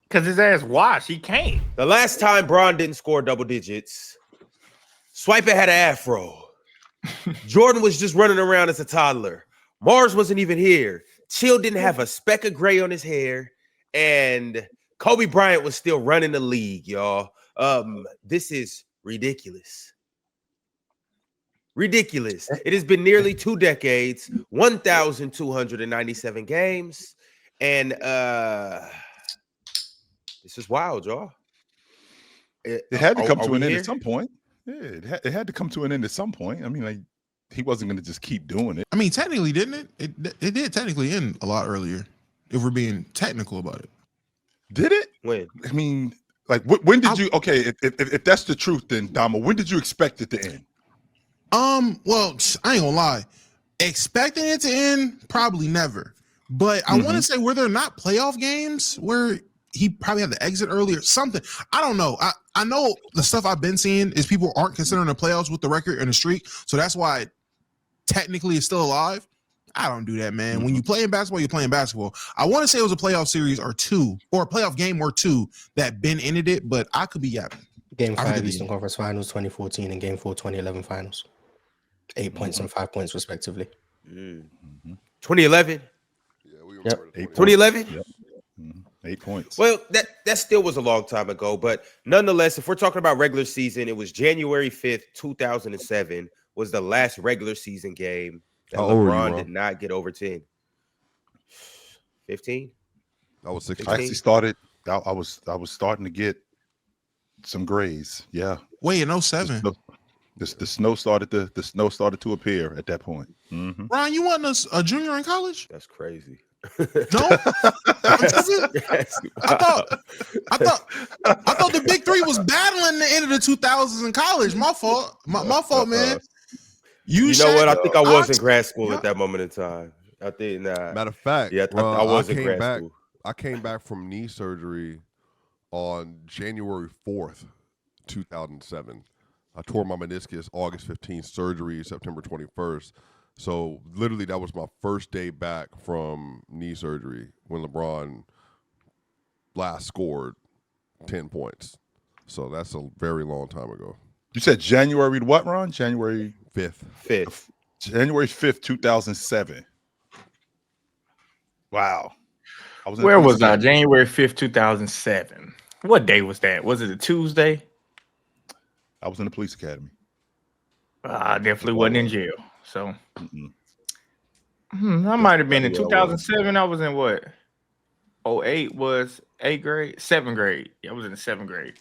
Because his ass washed. He can't. The last time Bron didn't score double digits, Swiper had an afro. Jordan was just running around as a toddler. Mars wasn't even here. Chill didn't have a speck of gray on his hair. And Kobe Bryant was still running the league, y'all. This is ridiculous. Ridiculous. It has been nearly 2 decades, 1,297 games. And this is wild, y'all. It had to come to an end at some point. Yeah, it had to come to an end at some point. I mean, like, he wasn't going to just keep doing it. I mean, technically, didn't it? It did technically end a lot earlier, if we're being technical about it. Did it? When? I mean, like, when did you? Okay, if that's the truth, then Damo, when did you expect it to end? Well, I ain't gonna lie. Expecting it to end, probably never. But I want to say, were there not playoff games where he probably had to exit early or something? I don't know. I know the stuff I've been seeing is people aren't considering the playoffs with the record and the streak, so that's why technically it's still alive. I don't do that, man. When you play in basketball, you're playing basketball. I want to say it was a playoff series or two, or a playoff game or two that Ben ended it, but I could be yapping. Game 5 Eastern Conference Finals 2014 and Game 4 2011 Finals. 8 points and 5 points respectively. 2011? Yeah, we remember 2011? Yep. 8 points. Well, that still was a long time ago, but nonetheless, if we're talking about regular season, it was January 5th, 2007 was the last regular season game that LeBron did not get over 10. 15? I was 16. I actually started. I was starting to get some grays. Yeah. Wait, in 07. The snow started to appear at that point. Ron, you wasn't a junior in college? That's crazy. No, I thought the big three was battling the end of the 2000s in college. My fault. My fault, man. You know what? I think I was in grad school at that moment in time. I think. Matter of fact, yeah, I was in grad school. I came back from knee surgery on January 4th, 2007. I tore my meniscus August 15th, surgery September 21st. So literally that was my first day back from knee surgery when LeBron last scored 10 points. So that's a very long time ago. You said January what, Ron? January 5th. January 5th, 2007. Wow. Where was I? January 5th, 2007. What day was that? Was it a Tuesday? I was in the police academy. I definitely wasn't in jail. So I might have been in 2007. I was in what? 08 was 8th grade, 7th grade. Yeah, I was in the 7th grade.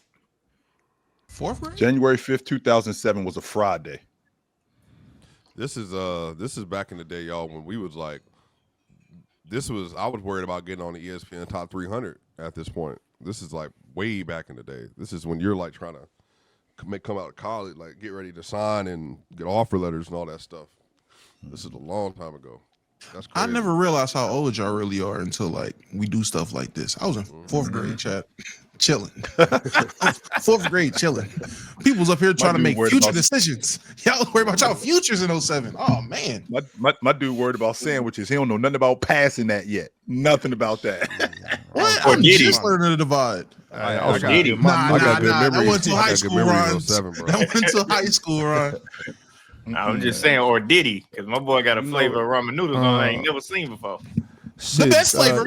4th grade? January 5th, 2007 was a Friday. This is back in the day, y'all, when we was like, I was worried about getting on the ESPN Top 300 at this point. This is like way back in the day. This is when you're like trying to come out of college, like get ready to sign and get offer letters and all that stuff. This is a long time ago. That's crazy. I never realized how old y'all really are until like we do stuff like this. I was in 4th grade, chat, chilling. 4th grade, chilling. People's up here trying to make future decisions. Y'all worry about y'all futures in 07. Oh man, my dude worried about sandwiches. He don't know nothing about passing that yet. Nothing about that. What? I'm just learning to divide. I got good memories. That went to high school, Ron. 07, bro. That went to high school, Ron. I'm just saying, or did he? Because my boy got a flavor of ramen noodles on I ain't never seen before. The best flavor.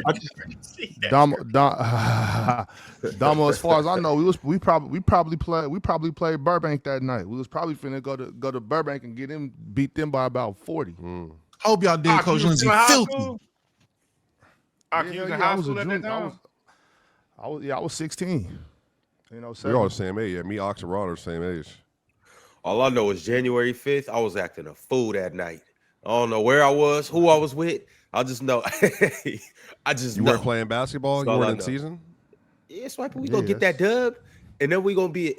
Damo, as far as I know, we probably played Burbank that night. We was probably finna go to Burbank and beat them by about 40. Hope y'all did, Coach Lindsay. Filthy. I was 16. We're all the same age. Yeah, me, Ox, and Ron are the same age. All I know is January 5th, I was acting a fool that night. I don't know where I was, who I was with. I just know. You weren't playing basketball? You weren't in season? Yeah, Swiper, we gonna get that dub, and then we gonna be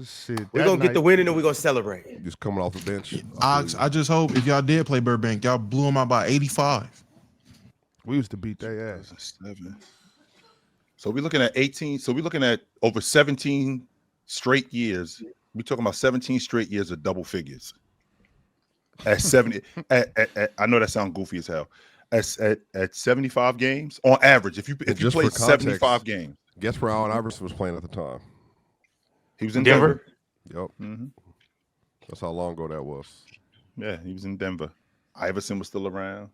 Shit, we're gonna get the win, and then we're gonna celebrate. Just coming off the bench. Ox, I just hope if y'all did play Burbank, y'all blew them out by 85. We used to beat their ass. 7. So we're looking at 18. So we're looking at over 17 straight years. We're talking about 17 straight years of double figures. At 70, I know that sounds goofy as hell. At 75 games on average, if you play 75 games, Guess where Allen Iverson was playing at the time? He was in Denver? Denver. Yep. Mhm. That's how long ago that was. Yeah, he was in Denver. Iverson was still around.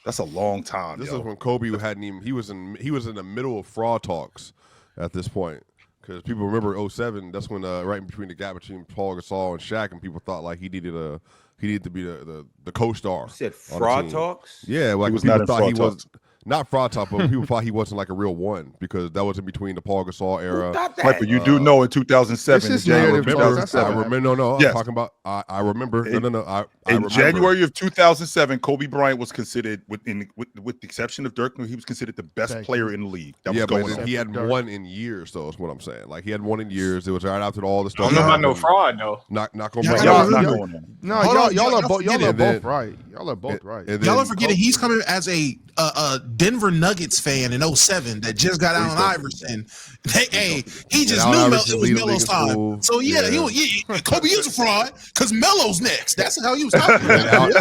That's a long time. This yo. is when Kobe hadn't even. He was in the middle of fraud talks at this point, because people remember 07. That's when right in between the gap between Paul Gasol and Shaq, and people thought like he needed to be the co-star. You said on the fraud team. talks? Yeah, like He was people not in thought fraud he was talks. not fraud talk, but people thought he wasn't like a real one, because that was in between the Paul Gasol era. Who thought that? Right, but you do know in This 2007, is January of negative talk. That's 2007, I remember. No, I'm Yes. talking about. I remember. In- No. I in remember. January of 2007, Kobe Bryant was considered, with the exception of Dirk, he was considered the best Thank player you. in the league. That Yeah, was going but on. he hadn't Dirk. won in years, though. Is what I'm saying. Like he hadn't won in years. It was right after all the I stuff. don't know that about no happened. fraud though. Not gonna Yeah, bring Yeah, y'all- it's not y'all- going on. No, Hold on, y'all y'all are both forgetting. right. Y'all are both right. And Y'all then are forgetting he's coming as a Denver Nuggets fan in 07 that just got Allen Iverson. He just Allen knew Iverson it was lead the league Melo's in time. school. So yeah, Yeah. Kobe is a fraud because Melo's next. That's how he was talking about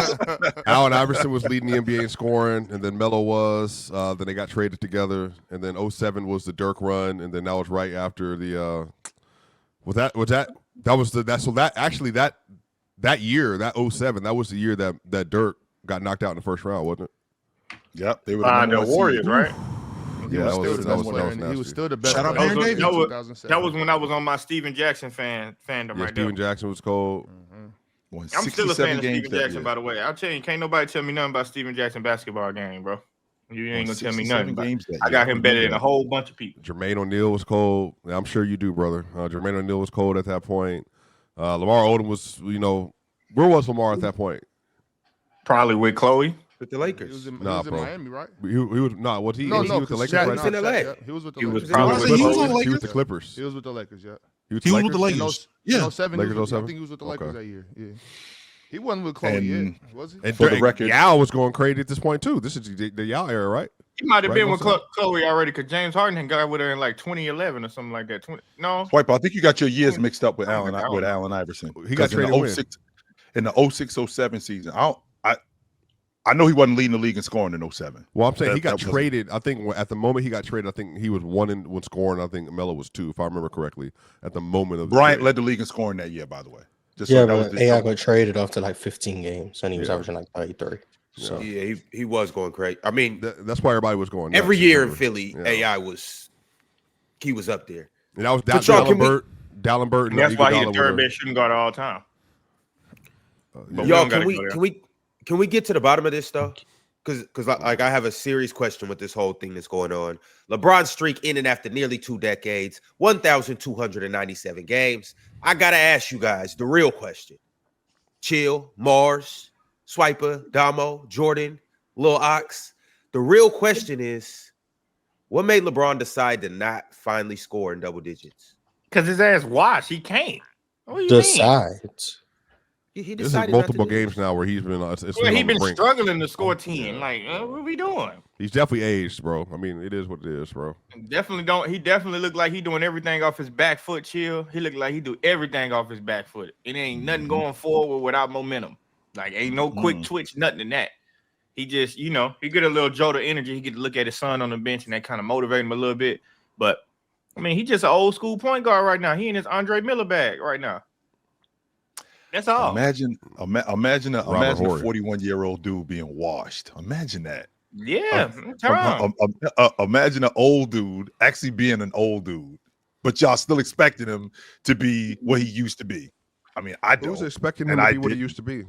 it. Allen Iverson was leading the NBA in scoring, and then Melo was. Then they got traded together, and then 07 was the Dirk run, and then that was right after the. That year, that 07, that was the year that Dirk got knocked out in the first round, wasn't it? Yep, they were By number the one seed. Warriors, right? He Yeah, was that still was- the that best was player. nasty. He was still the best Shout out player Baron in Davis. 2007. That was when I was on my Steven Jackson fandom Yeah, right there. Steven Jackson was cold. Won I'm still a 67 fan of games Steven that Jackson, year. by the way. I'll tell you, can't nobody tell me nothing about Steven Jackson basketball game, bro. You ain't gonna tell me 67 nothing about it. games that I year. got him better remember than a that. whole bunch of people. Jermaine O'Neal was cold. I'm sure you do, brother. Jermaine O'Neal was cold at that point. Lamar Odom was, where was Lamar at that point? Probably with Chloe. With the He Lakers. was in, Nah, he was in bro. Miami, right? He was not. Was he? No, was he with the 'cause Lakers? Shaq Right was now? in LA. Yeah, he was with the He was Lakers. probably Was with he? He was Chloe. on the He was with the Lakers. Clippers. He was with the Lakers, yeah. He was with the In Lakers. Yeah. 07, Lakers I 07? think he was with the Lakers Okay. that year. Yeah. He wasn't with Chloe And- yet, was he? And For the record- Yao was going crazy at this point too. This is the Yao era, right? He might have Right, been with what's up? Chloe already, because James Harden got with her in like 2011 or something like that. No, Swipe, I think you got your years mixed up with I Allen don't know. Iverson. He got 'Cause in traded the when? 06 in the 06-07 season. I know he wasn't leading the league in scoring in 07. Well, I'm saying he That got wasn't- traded. I think at the moment he got traded, I think he was one in when scoring. I think Melo was 2, if I remember correctly. At the moment of the Bryant trade. led the league in scoring that year, by the way. Just Yeah, that was but the- AI got traded after like 15 games and he was Yeah. averaging like 33. So Yeah, he was going crazy. I mean, That's why everybody was going. every nuts, year in remember? Philly, Yeah. AI he was up there. And that was But y'all, can we- Dallin Burt, and that's why he's the Iguodala third with best shooting guard of all time. But we Y'all, don't gotta go there. can we get to the bottom of this though? Because like I have a serious question with this whole thing that's going on. LeBron's streak in and after nearly 2 decades, 1,297 games. I gotta ask you guys the real question. Chill, Mars, Swiper, Damo, Jordan, Lil Ox. The real question is, what made LeBron decide to not finally score in double digits? Because his ass washed. He can't. What do you mean? decide. He This is decided not to multiple do it. games now where he's been. It's Well, been he on the been brink. struggling to score 10. Like, what are we doing? He's definitely aged, bro. I mean, it is what it is, bro. Definitely don't. He definitely looked like he doing everything off his back foot. Chill. He looked like he do everything off his back foot. It ain't nothing going forward without momentum. Like, ain't no quick twitch, nothing in that. He just, he get a little jolt of energy. He get to look at his son on the bench, and that kind of motivate him a little bit. But I mean, he just an old school point guard right now. He in his Andre Miller bag right now. That's all. Imagine a Horry. 41-year-old dude being washed. Imagine that. Yeah. Turn around. Imagine an old dude actually being an old dude, but y'all still expecting him to be what he used to be. I mean, I Who was don't. expecting him And to I be what he didn't. used to be?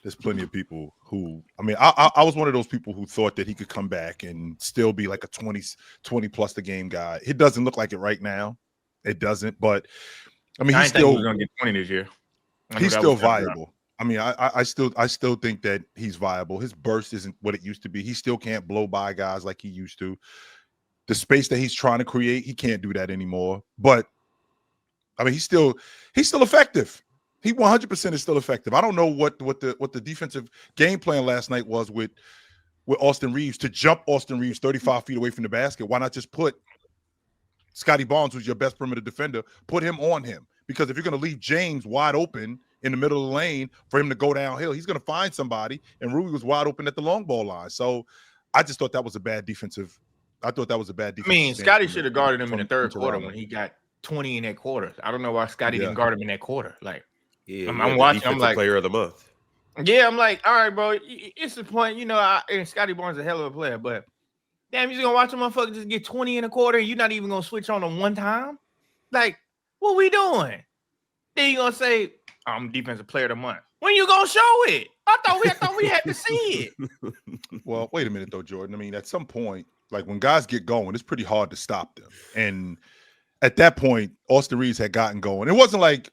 There's plenty of people who, I mean, I was one of those people who thought that he could come back and still be like a 20 plus the game guy. It doesn't look like it right now. It doesn't, but I mean, I he's didn't think he still was gonna get 20 this year. I knew he's that still was gonna be viable. I mean, I still think that he's viable. His burst isn't what it used to be. He still can't blow by guys like he used to. The space that he's trying to create, he can't do that anymore. But I mean, he's still effective. He 100% is still effective. I don't know what the defensive game plan last night was with Austin Reeves to jump Austin Reeves 35 feet away from the basket. Why not just put Scotty Barnes, who's your best perimeter defender, put him on him? Because if you're going to leave James wide open in the middle of the lane for him to go downhill, he's going to find somebody. And Rui was wide open at the long ball line. So I just thought that was a bad defensive I thought that was a bad I defense. mean, stance Scotty from should have guarded him in the third quarter Toronto. when he got 20 in that quarter. I don't know why Scotty didn't guard him in that quarter. Like, Yeah, I'm watching. I'm like, player of the month. yeah, I'm like, all right, bro. It's the point, you know. And Scotty Barnes is a hell of a player, but damn, you just gonna watch a motherfucker just get 20 in a quarter, and you're not even gonna switch on him one time? Like, what we doing? Then you gonna say, I'm defensive player of the month. When you gonna show it? I thought we had to see it. Well, wait a minute though, Jordan. I mean, at some point, like when guys get going, it's pretty hard to stop them. And at that point, Austin Reeves had gotten going. It wasn't like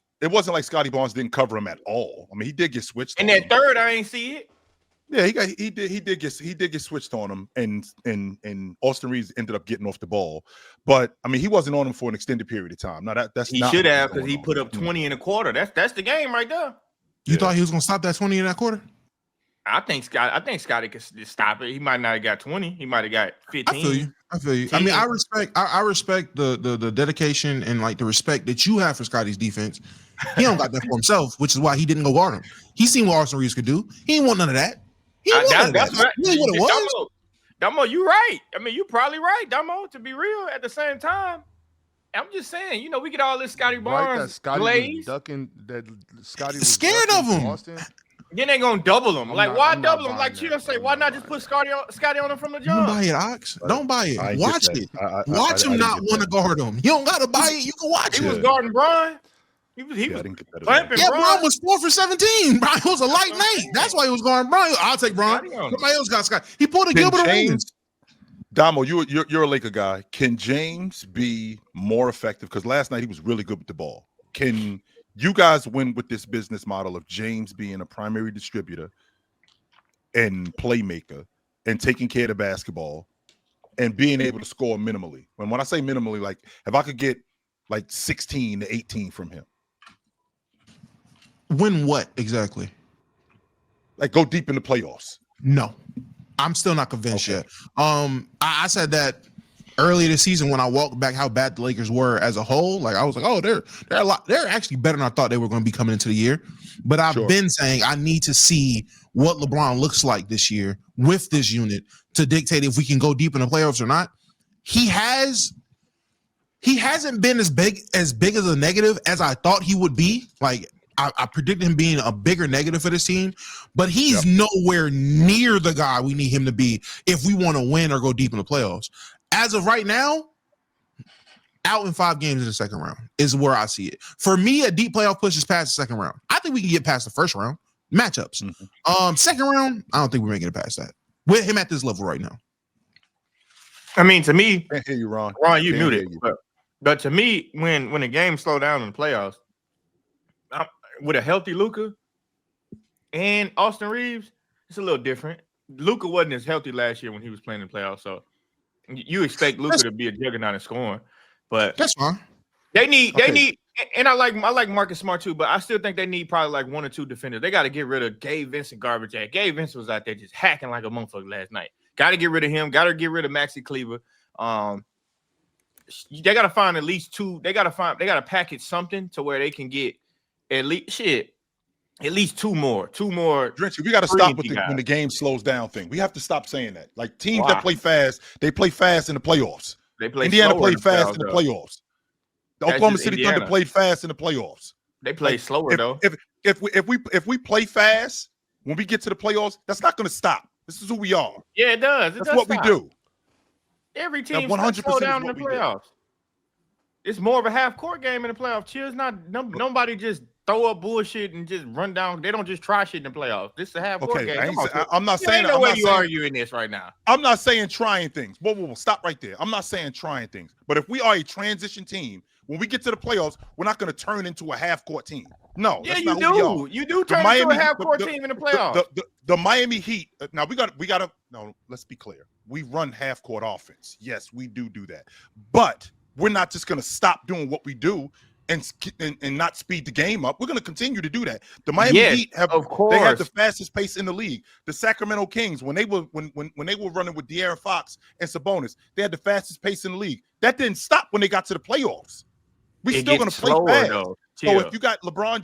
Scotty Barnes didn't cover him at all. I mean, he did get switched. In that third, I ain't see it. Yeah, he did get switched on him, and Austin Reeves ended up getting off the ball. But I mean, he wasn't on him for an extended period of time. Now that's he should have, because he put up 20 in a quarter. That's the game right there. You thought he was gonna stop that 20 in that quarter? I think Scotty could stop it. He might not have got 20. He might have got 15. I feel you. 10. I mean, I respect the dedication and like the respect that you have for Scotty's defense. He don't got that for himself, which is why he didn't go guard him. He seen what Austin Reeves could do. He ain't want none of that. He didn't want none of that. That's Really what it was. Damo, you right. I mean, you probably right, Damo, to be real. At the same time, I'm just saying, you know, we get all this Scotty Barnes that Scotty glaze. was ducking, that Scotty was Scared ducking of him. Austin. Then they gonna double him. Like, why I'm not double him? Like buying Chill that. say, I'm why not not just buying put Scotty on him from the Don't buy jump? it, Ox. Don't buy it. I Watch get it. that. Watch him I not didn't get want to guard him. You don't gotta buy it. You can watch He it. was guarding Bron. He I was didn't get that. clamping Yeah, Bron. Bron was 4 for 17. Bron was a light night. That's why he was going Bron. I'll take Bron. Scotty on him. Somebody else got Scott. He pulled a Can Gilbert Arenas. James, Damo, you're a Laker guy. Can James be more effective? Because last night he was really good with the ball. Can you guys win with this business model of James being a primary distributor and playmaker and taking care of the basketball and being able to score minimally? When I say minimally, like if I could get like 16 to 18 from him, Win what exactly? like go deep in the playoffs. No, I'm still not convinced Okay. yet. I said that earlier this season when I walked back how bad the Lakers were as a whole. Like I was like, oh, they're actually better than I thought they were going to be coming into the year. But I've Sure. been saying I need to see what LeBron looks like this year with this unit to dictate if we can go deep in the playoffs or not. He hasn't been as big as a negative as I thought he would be. Like I predicted him being a bigger negative for this team, but he's nowhere near the guy we need him to be if we want to win or go deep in the playoffs. As of right now, out in 5 games in the second round is where I see it. For me, a deep playoff push is past the second round. I think we can get past the first round matchups. Second round, I don't think we're making it past that with him at this level right now. I mean, to me, Can't hear you, Ron. Ron, you Can't muted. hear you. But to me, when the game slow down in the playoffs, with a healthy Luka and Austin Reeves, it's a little different. Luka wasn't as healthy last year when he was playing in the playoffs, so you expect Luka to be a juggernaut in scoring. But That's fine. they need, and I like Marcus Smart too, but I still think they need probably like 1 or 2 defenders. They got to get rid of Gabe Vincent garbage ass. Gabe Vincent was out there just hacking like a motherfucker last night. Got to get rid of him. Got to get rid of Maxi Kleber. They got to find at least 2. They got to package something to where they can get at least 2 more. Drenchy, we got to stop with when the game slows down thing. We have to stop saying that. Like teams that play fast, they play fast in the playoffs. They play Indiana slower played fast in the playoffs. The That's Oklahoma just City Indiana. Thunder played fast in the playoffs. They play slower though. If we play fast when we get to the playoffs, that's not going to stop. This is who we are. Yeah, it does. That's what we do. Every team 100% slow down is in the what we do. playoffs. It's more of a half court game in the playoffs. Cheers, nobody just throw up bullshit and just run down. They don't just try shit in the playoffs. This is a half court Okay, game. I'm not saying Ain't no I'm way not you saying- arguing this right now. I'm not saying trying things. Whoa, stop right there. I'm not saying trying things. But if we are a transition team, when we get to the playoffs, we're not going to turn into a half-court team. No, Yeah, that's you not who we do. are. You do The turn into Miami- a half court the- team in the playoffs. The Miami Heat. Now we got to. No, let's be clear. We run half-court offense. Yes, we do that. But we're not just going to stop doing what we do and not speed the game up. We're going to continue to do that. The Miami Heat have, of course, they have the fastest pace in the league. The Sacramento Kings, when they were running with De'Aaron Fox and Sabonis, they had the fastest pace in the league. That didn't stop when they got to the playoffs. We still going to play fast. Though. So if you got LeBron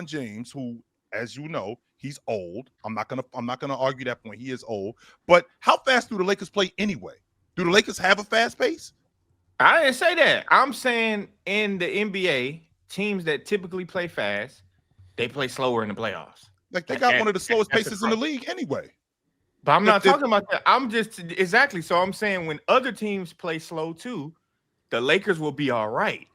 James, who, as you know, he's old. I'm not gonna argue that point. He is old. But how fast do the Lakers play anyway? Do the Lakers have a fast pace? I didn't say that. I'm saying in the NBA, teams that typically play fast, they play slower in the playoffs. Like they got one of the slowest that's paces in the league anyway. But I'm not talking about that. I'm just exactly. So I'm saying when other teams play slow too, the Lakers will be all right.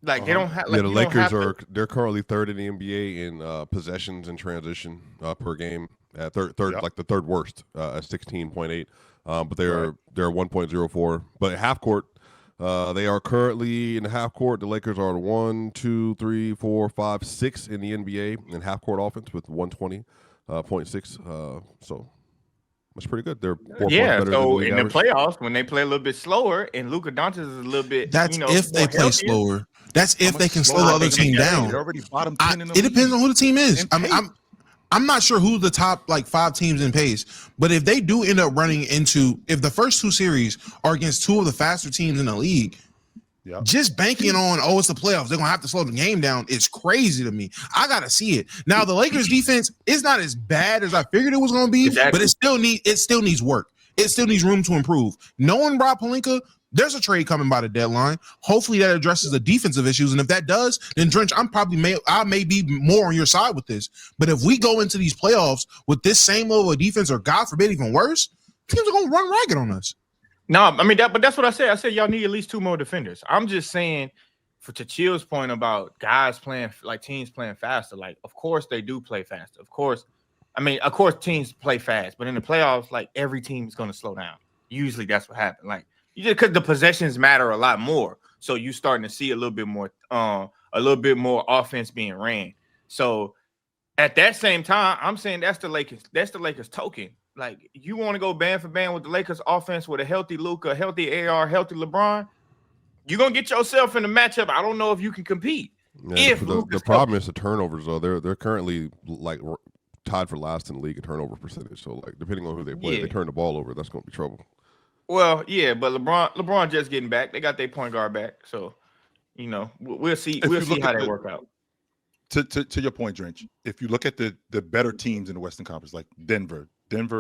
Like they don't have. Like, the Lakers they're currently third in the NBA in possessions and transition per game. Third, like the third worst at 16.8. But they're 1.04. But at half court, they are currently in the half court. The Lakers are 1, 2, 3, 4, 5, 6 in the NBA in half court offense with 120.6. So that's pretty good. They're 4 points better than the league in average. the playoffs, when they play a little bit slower, and Luka Doncic is a little bit, That's if they play slower. That's if they can slow the other team down. They're already bottom 10 in the It depends on who the team is. I'm not sure who the top like 5 teams in pace, but if they do end up running into, if the first 2 series are against 2 of the faster teams in the league, just banking on, it's the playoffs, they're gonna have to slow the game down. It's crazy to me. I gotta see it. Now the Lakers defense is not as bad as I figured it was gonna be, but it still needs work. It still needs room to improve. Knowing Rob Pelinka, there's a trade coming by the deadline. Hopefully that addresses the defensive issues. And if that does, then Drench, I may be more on your side with this. But if we go into these playoffs with this same level of defense, or God forbid, even worse, teams are gonna run ragged on us. No, I mean but that's what I said. I said y'all need at least 2 more defenders. I'm just saying, to Chill's point about guys playing, like teams playing faster. Like, of course they do play faster. Of course teams play fast, but in the playoffs, like every team is gonna slow down. Usually that's what happens. Like, you just because the possessions matter a lot more, so you starting to see a little bit more offense being ran. So at that same time, I'm saying that's the Lakers. That's the Lakers token. Like, you want to go band for band with the Lakers offense with a healthy Luka, healthy AR, healthy LeBron, you're gonna get yourself in a matchup. I don't know if you can compete. Yeah, the problem is the turnovers, though. They're currently like tied for last in the league in turnover percentage. So like depending on who they play, they turn the ball over. That's gonna be trouble. Well, yeah, but LeBron just getting back. They got their point guard back, so we'll see. We'll see how they work out. To your point, Drench, if you look at the better teams in the Western Conference, like Denver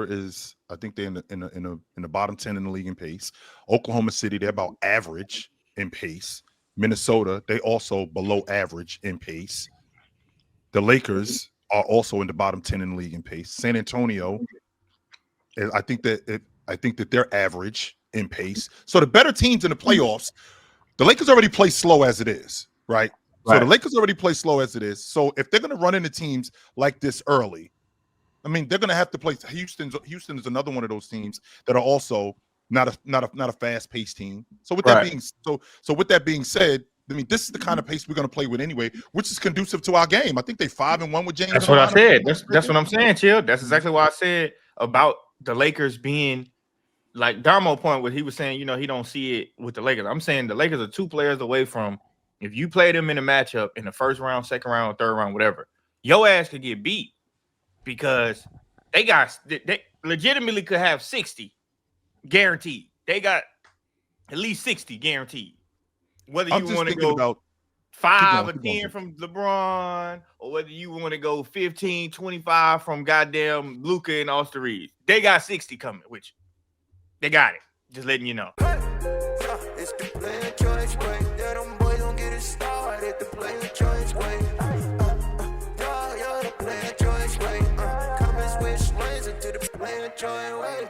is, I think they're in the bottom 10 in the league in pace. Oklahoma City, they're about average in pace. Minnesota, they also below average in pace. The Lakers are also in the bottom 10 in the league in pace. San Antonio, I think that they're average in pace. So the better teams in the playoffs, the Lakers already play slow as it is, right? So the Lakers already play slow as it is. So if they're going to run into teams like this early, I mean, they're going to have to play. Houston is another one of those teams that are also not a fast-paced team. So with that being said, I mean, this is the kind of pace we're going to play with anyway, which is conducive to our game. I think they 5-1 with James. That's what I said. That's what I'm saying, Chill. That's exactly what I said about the Lakers being, like Darmo point where he was saying, he don't see it with the Lakers. I'm saying the Lakers are 2 players away from, if you play them in a matchup in the first round, second round, third round, whatever, your ass could get beat because they legitimately could have 60 guaranteed. They got at least 60 guaranteed. Whether you want to go 5 or 10 from LeBron, or whether you want to go 15, 25 from goddamn Luka and Austin Reeves, they got 60 coming, which they got it. Just letting you know. It's the player choice way. Yeah, them boys don't get it started. The player choice way. Yeah, the player choice way. Come and switch lanes into the player choice way.